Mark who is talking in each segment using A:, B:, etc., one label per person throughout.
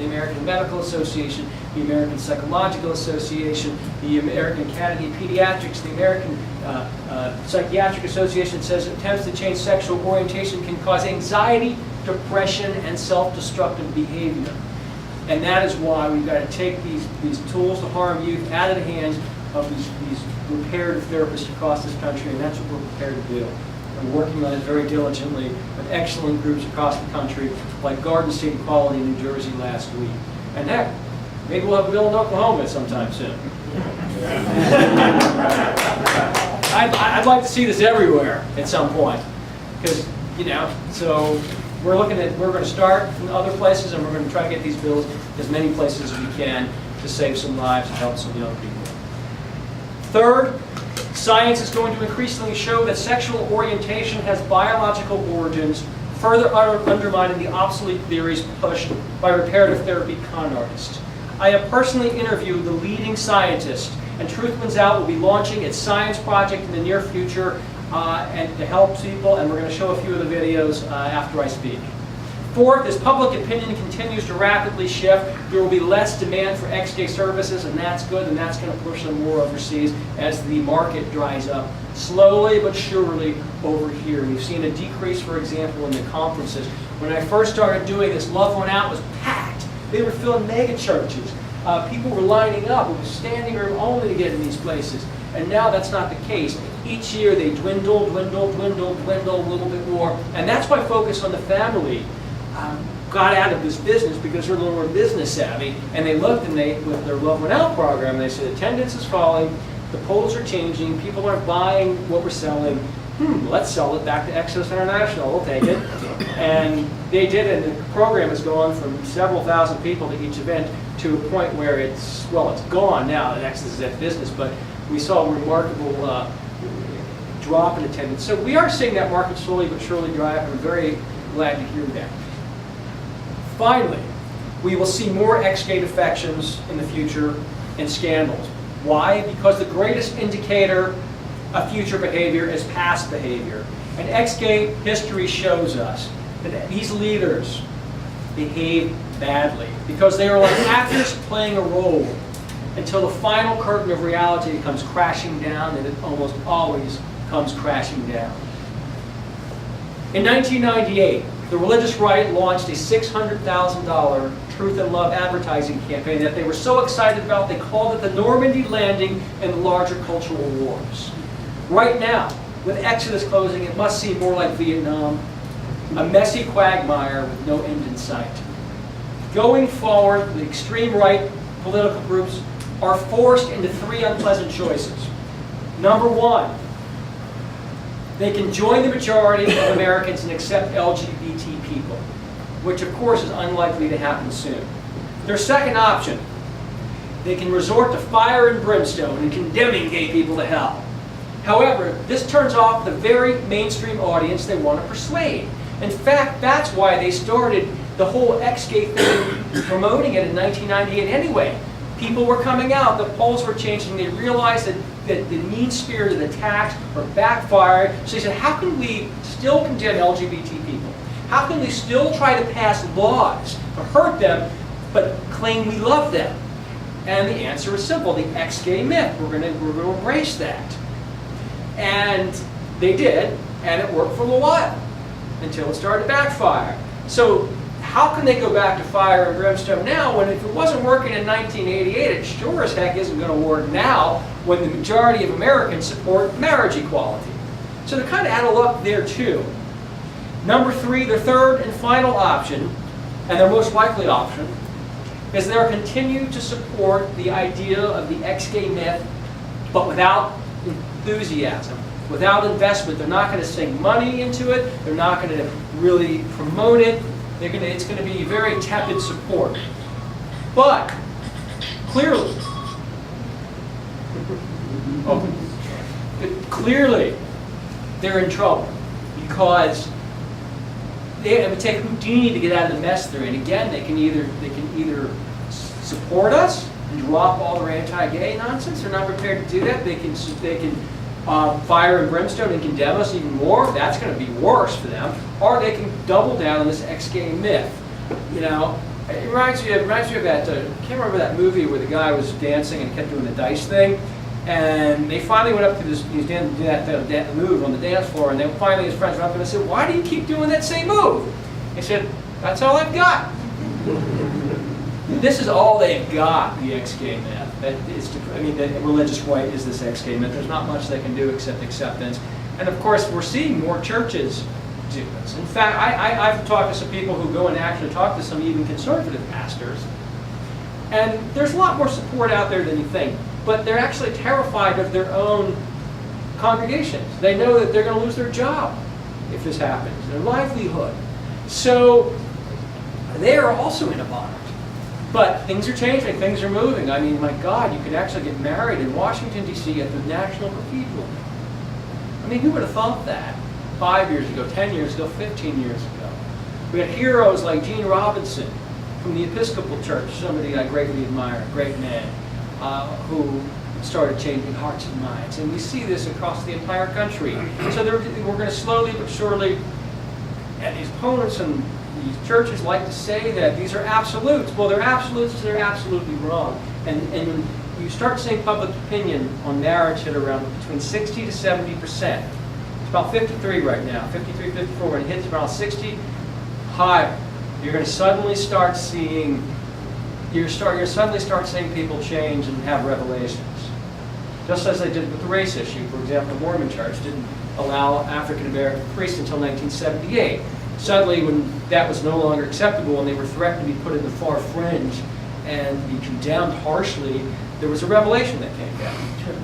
A: the American Medical Association, the American Psychological Association, the American Academy of Pediatrics, the American Psychiatric Association says attempts to change sexual orientation can cause anxiety, depression, and self-destructive behavior. And that is why we've got to take these tools to harm youth out of the hands of these reparative therapists across this country, and that's what we're prepared to do. We're working on it very diligently with excellent groups across the country, like Garden State Equality in New Jersey last week. And heck, maybe we'll have a bill in Oklahoma sometime soon. I'd like to see this everywhere at some point, because, you know, so we're going to start from other places, and we're going to try to get these bills as many places as we can to save some lives and help some young people. Third, science is going to increasingly show that sexual orientation has biological origins, further undermining the obsolete theories pushed by reparative therapy con artists. I have personally interviewed the leading scientist, and Truth Wins Out will be launching its science project in the near future and to help people, and we're going to show a few of the videos after I speak. Fourth, as public opinion continues to rapidly shift, there will be less demand for ex-gay services, and that's good, and that's going to push them more overseas as the market dries up slowly but surely over here. We've seen a decrease, for example, in the conferences. When I first started doing this, Love Went Out was packed. They were filling mega churches. People were lining up. It was standing room only to get in these places. And now that's not the case. Each year they dwindle a little bit more. And that's why Focus on the Family got out of this business, because they're a little more business savvy. And they looked, and with their Love Went Out program, they said attendance is falling, the polls are changing, people aren't buying what we're selling. Let's sell it back to Exodus International, we'll take it. And they did, and the program has gone from several thousand people to each event to a point where it's gone now, that Exodus is at business, but we saw a remarkable drop in attendance. So we are seeing that market slowly but surely dry up, and I'm very glad to hear that. Finally, we will see more ex-gay defections in the future and scandals. Why? Because the greatest indicator of future behavior is past behavior. And ex-gay history shows us that these leaders behave badly because they are like actors playing a role until the final curtain of reality comes crashing down, and it almost always comes crashing down. In 1998, the religious right launched a $600,000 Truth and Love advertising campaign that they were so excited about they called it the Normandy Landing and the larger cultural wars. Right now, with Exodus closing, it must seem more like Vietnam, a messy quagmire with no end in sight. Going forward, the extreme right political groups are forced into three unpleasant choices. Number one, they can join the majority of Americans and accept LGBT people, which of course is unlikely to happen soon. Their second option, they can resort to fire and brimstone and condemning gay people to hell. However, this turns off the very mainstream audience they want to persuade. In fact, that's why they started the whole ex-gay thing, promoting it in 1998 anyway. People were coming out, the polls were changing, they realized that the mean-spirited attacks were backfiring. So they said, how can we still condemn LGBT people? How can we still try to pass laws to hurt them, but claim we love them? And the answer is simple, the ex-gay myth. We're going to embrace that. And they did, and it worked for a while, until it started to backfire. So how can they go back to fire and brimstone now, when if it wasn't working in 1988, it sure as heck isn't going to work now, when the majority of Americans support marriage equality? So they're kind of out of luck there too. Number three, their third and final option, and their most likely option, is they'll continue to support the idea of the ex-gay myth, but without enthusiasm, without investment. They're not going to sink money into it. They're not going to really promote it. It's going to be very tepid support. But clearly, they're in trouble, because it would take Houdini to get out of the mess they're in. Again, they can either support us and drop all their anti-gay nonsense. They're not prepared to do that. They can fire and brimstone and condemn us even more. That's going to be worse for them. Or they can double down on this ex-gay myth. You know, It reminds me of that, I can't remember that movie where the guy was dancing and kept doing the dice thing. And they finally went up to this, he was doing that move on the dance floor, and then finally his friends went up to him and said, "Why do you keep doing that same move?" He said, "That's all I've got." This is all they've got, the ex-gay myth. That is, I mean, the religious right is this ex-gay myth. There's not much they can do except acceptance. And of course, we're seeing more churches do this. In fact, I've talked to some people who go and actually talk to some even conservative pastors. And there's a lot more support out there than you think. But they're actually terrified of their own congregations. They know that they're going to lose their job if this happens, their livelihood. So they are also in a bind. But things are changing, things are moving. I mean, my God, you could actually get married in Washington, D.C. at the National Cathedral. I mean, who would have thought that 5 years ago, 10 years ago, 15 years ago? We had heroes like Gene Robinson from the Episcopal Church, somebody I greatly admire, a great man, who started changing hearts and minds. And we see this across the entire country. So we're going to slowly but surely, and these opponents and these churches like to say that these are absolutes. Well, they're absolutes, they're absolutely wrong. And when you start seeing public opinion on marriage hit around between 60 to 70%. It's about 53 right now, 53, 54. When it hits around 60, higher, you're going to suddenly start seeing suddenly start seeing people change and have revelations. Just as they did with the race issue. For example, the Mormon Church didn't allow African American priests until 1978. Suddenly, when that was no longer acceptable and they were threatened to be put in the far fringe and be condemned harshly, there was a revelation that came down.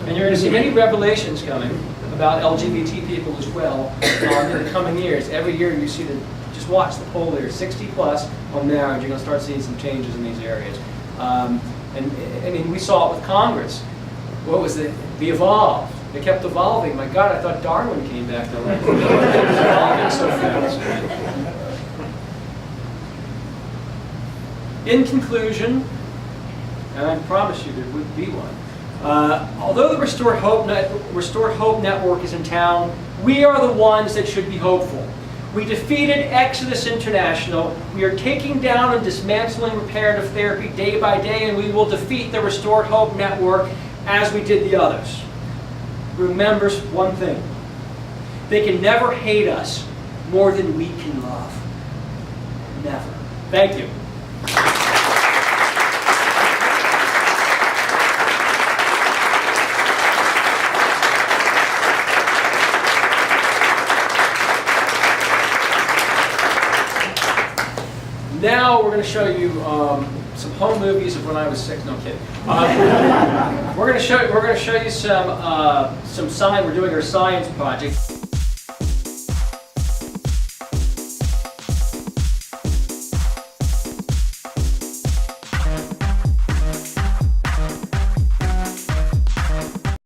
A: And you're going to see many revelations coming about LGBT people as well in the coming years. Every year you see just watch the poll there, 60 plus on marriage, you're going to start seeing some changes in these areas. And I mean, we saw it with Congress. What was it? The Evolve. They kept evolving. My God, I thought Darwin came back to life. It was evolving so fast. In conclusion, and I promise you there would be one, although the Restored Hope Network is in town, we are the ones that should be hopeful. We defeated Exodus International. We are taking down and dismantling reparative therapy day by day, and we will defeat the Restored Hope Network as we did the others. Remember one thing. They can never hate us more than we can love. Never. Thank you. Now we're going to show you some home movies of when I was 6. No, I'm kidding. We're going to show you some science. We're doing our science project.